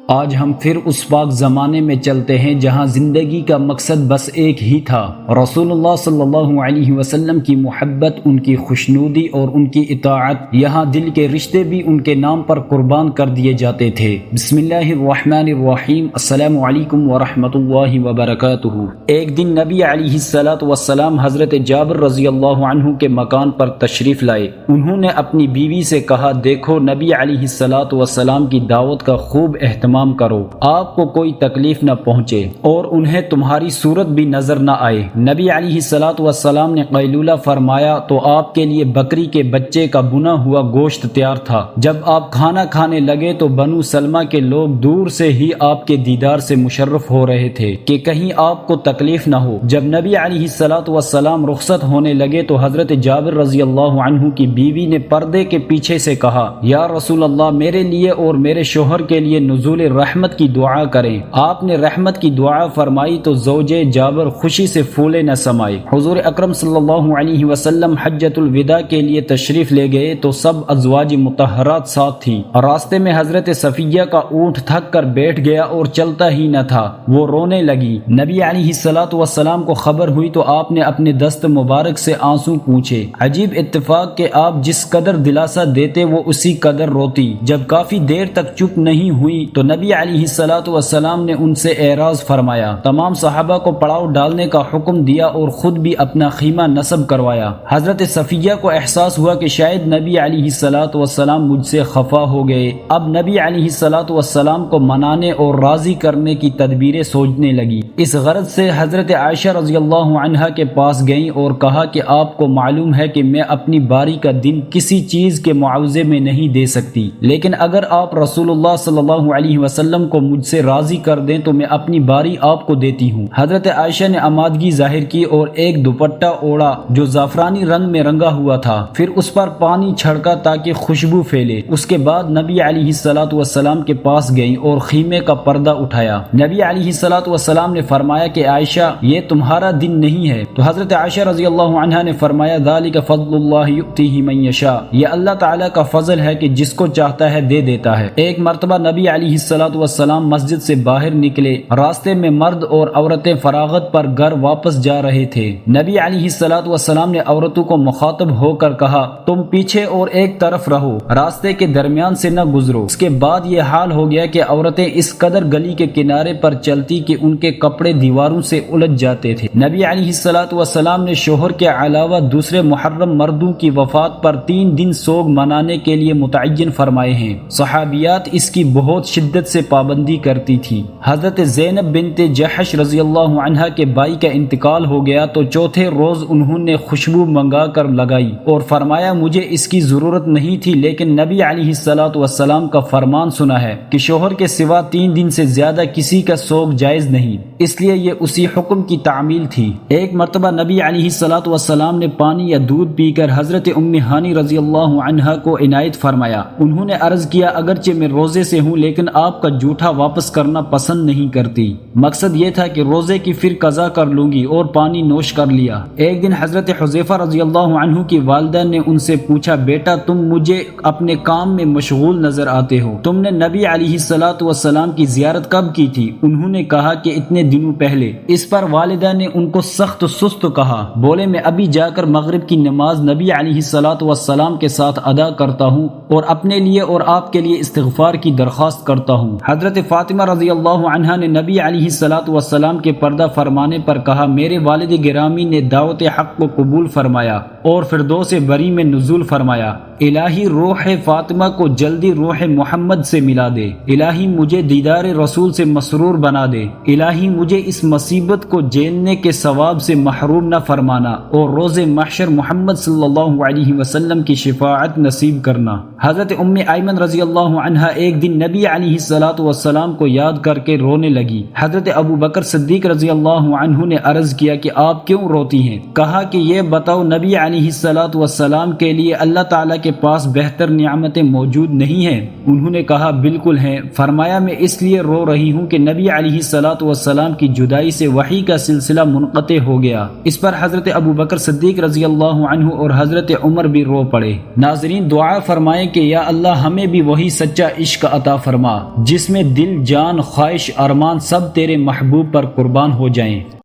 آج ہم پھر اس پاک زمانے میں چلتے ہیں جہاں زندگی کا مقصد بس ایک ہی تھا، رسول اللہ صلی اللہ علیہ وسلم کی محبت، ان کی خوشنودی اور ان کی اطاعت۔ یہاں دل کے رشتے بھی ان کے نام پر قربان کر دیے جاتے تھے۔ بسم اللہ الرحمن الرحیم۔ السلام علیکم ورحمۃ اللہ وبرکاتہ۔ ایک دن نبی علیہ الصلوۃ والسلام حضرت جابر رضی اللہ عنہ کے مکان پر تشریف لائے۔ انہوں نے اپنی بیوی سے کہا، دیکھو نبی علیہ الصلوۃ والسلام کی دعوت کا خوب اہتمام کرو، آپ کو کوئی تکلیف نہ پہنچے اور انہیں تمہاری صورت بھی نظر نہ آئے۔ نبی علیہ الصلوۃ والسلام نے قیلولہ فرمایا تو آپ کے لیے بکری کے بچے کا بنا ہوا گوشت تیار تھا۔ جب آپ کھانا کھانے لگے تو بنو سلمہ کے لوگ دور سے ہی آپ کے دیدار سے مشرف ہو رہے تھے کہ کہیں آپ کو تکلیف نہ ہو۔ جب نبی علیہ الصلوۃ والسلام رخصت ہونے لگے تو حضرت جابر رضی اللہ عنہ کی بیوی نے پردے کے پیچھے سے کہا، یا رسول اللہ، میرے لیے اور میرے شوہر کے لیے نزول رحمت کی دعا کریں۔ آپ نے رحمت کی دعا فرمائی تو زوجے جابر خوشی سے پھولے نہ سمائے۔ حضور اکرم صلی اللہ علیہ وسلم حجۃ الوداع کے لیے تشریف لے گئے تو سب ازواج مطہرات ساتھ تھیں۔ راستے میں حضرت صفیہ کا اونٹ تھک کر بیٹھ گیا اور چلتا ہی نہ تھا، وہ رونے لگی۔ نبی علیہ الصلوۃ والسلام کو خبر ہوئی تو آپ نے اپنے دست مبارک سے آنسو پوچھے۔ عجیب اتفاق کہ آپ جس قدر دلاسا دیتے وہ اسی قدر روتی۔ جب کافی دیر تک چپ نہیں ہوئی تو نبی علیہ الصلوۃ والسلام نے ان سے اعراض فرمایا، تمام صحابہ کو پڑاؤ ڈالنے کا حکم دیا اور خود بھی اپنا خیمہ نصب کروایا۔ حضرت صفیہ کو احساس ہوا کہ شاید نبی علیہ الصلوۃ والسلام مجھ سے خفا ہو گئے۔ اب نبی علیہ الصلوۃ والسلام کو منانے اور راضی کرنے کی تدبیریں سوچنے لگی۔ اس غرض سے حضرت عائشہ رضی اللہ عنہا کے پاس گئیں اور کہا کہ آپ کو معلوم ہے کہ میں اپنی باری کا دن کسی چیز کے معاوضے میں نہیں دے سکتی، لیکن اگر آپ رسول اللہ صلی اللہ علیہ وسلم کو مجھ سے راضی کر دیں تو میں اپنی باری آپ کو دیتی ہوں۔ حضرت عائشہ نے آمادگی ظاہر کی اور ایک دوپٹہ اوڑھا جو زعفرانی رنگ میں رنگا ہوا تھا، پھر اس پر پانی چھڑکا تاکہ خوشبو پھیلے۔ اس کے بعد نبی علیہ الصلوۃ والسلام کے پاس گئیں اور خیمے کا پردہ اٹھایا۔ نبی علیہ الصلوۃ والسلام نے فرمایا کہ عائشہ، یہ تمہارا دن نہیں ہے۔ تو حضرت عائشہ رضی اللہ عنہا نے فرمایا، ذالک فضل اللہ یؤتیہ من یشاء، یہ اللہ تعالیٰ کا فضل ہے کہ جس کو چاہتا ہے دے دیتا ہے۔ ایک مرتبہ نبی علیہ الصلوۃ والسلام مسجد سے باہر نکلے، راستے میں مرد اور عورتیں فراغت پر گھر واپس جا رہے تھے۔ نبی علیہ الصلوۃ والسلام نے عورتوں کو مخاطب ہو کر کہا، تم پیچھے اور ایک طرف رہو، راستے کے درمیان سے نہ گزرو۔ اس کے بعد یہ حال ہو گیا کہ عورتیں اس قدر گلی کے کنارے پر چلتی کہ ان کے کپڑے دیواروں سے الجھ جاتے تھے۔ نبی علیہ الصلوۃ والسلام نے شوہر کے علاوہ دوسرے محرم مردوں کی وفات پر 3 دن سوگ منانے کے لیے متعین فرمائے ہیں۔ صحابیات اس کی بہت شدت سے پابندی کرتی تھی۔ حضرت زینب بنت جحش رضی اللہ عنہا کے بھائی کا انتقال ہو گیا تو چوتھے روز انہوں نے خوشبو منگا کر لگائی اور فرمایا، مجھے اس کی ضرورت نہیں تھی، لیکن نبی علیہ الصلوۃ والسلام کا فرمان سنا ہے کہ شوہر کے سوا 3 دن سے زیادہ کسی کا سوگ جائز نہیں، اس لیے یہ اسی حکم کی تعمیل تھی۔ ایک مرتبہ نبی علیہ الصلوۃ والسلام نے پانی یا دودھ پی کر حضرت ام ہانی رضی اللہ عنہا کو عنایت فرمایا۔ انہوں نے عرض کیا، اگرچہ میں روزے سے ہوں لیکن آپ کا جھوٹا واپس کرنا پسند نہیں کرتی۔ مقصد یہ تھا کہ روزے کی پھر قضا کر لوں گی، اور پانی نوش کر لیا۔ ایک دن حضرت حذیفہ رضی اللہ عنہ کی والدہ نے ان سے پوچھا، بیٹا تم مجھے اپنے کام میں مشغول نظر آتے ہو، تم نے نبی علیہ الصلوۃ والسلام کی زیارت کب کی تھی؟ انہوں نے کہا کہ اتنے دنوں پہلے۔ اس پر والدہ نے ان کو سخت سست کہا، بولے میں ابھی جا کر مغرب کی نماز نبی علیہ الصلوۃ والسلام کے ساتھ ادا کرتا ہوں اور اپنے لیے اور آپ کے لیے استغفار کی درخواست کرتا ہوں۔ حضرت فاطمہ رضی اللہ عنہا نے نبی علیہ الصلوۃ والسلام کے پردہ فرمانے پر کہا، میرے والد گرامی نے دعوت حق کو قبول فرمایا اور فردوس بری میں نزول فرمایا۔ الہی روح فاطمہ کو جلدی روح محمد سے ملا دے، الہی مجھے دیدار رسول سے مسرور بنا دے، الہی مجھے اس مصیبت کو جھیلنے کے ثواب سے محروم نہ فرمانا اور روز محشر محمد صلی اللہ علیہ وسلم کی شفاعت نصیب کرنا۔ حضرت ام ایمن رضی اللہ عنہا ایک دن نبی علیہ الصلوۃ والسلام کو یاد کر کے رونے لگی۔ حضرت ابو بکر صدیق رضی اللہ عنہ نے عرض کیا کہ آپ کیوں روتی ہیں؟ کہا کہ یہ بتاؤ نبی علیہ الصلوۃ والسلام کے لیے اللہ تعالیٰ کے پاس بہتر نعمتیں موجود نہیں ہیں؟ انہوں نے کہا بالکل ہیں۔ فرمایا میں اس لیے رو رہی ہوں کہ نبی علیہ الصلوۃ والسلام کی جدائی سے وحی کا سلسلہ منقطع ہو گیا۔ اس پر حضرت ابو بکر صدیق رضی اللہ عنہ اور حضرت عمر بھی رو پڑے۔ ناظرین دعا فرمائیں کہ یا اللہ ہمیں بھی وہی سچا عشق عطا فرما جس میں دل، جان، خواہش، ارمان سب تیرے محبوب پر قربان ہو جائیں۔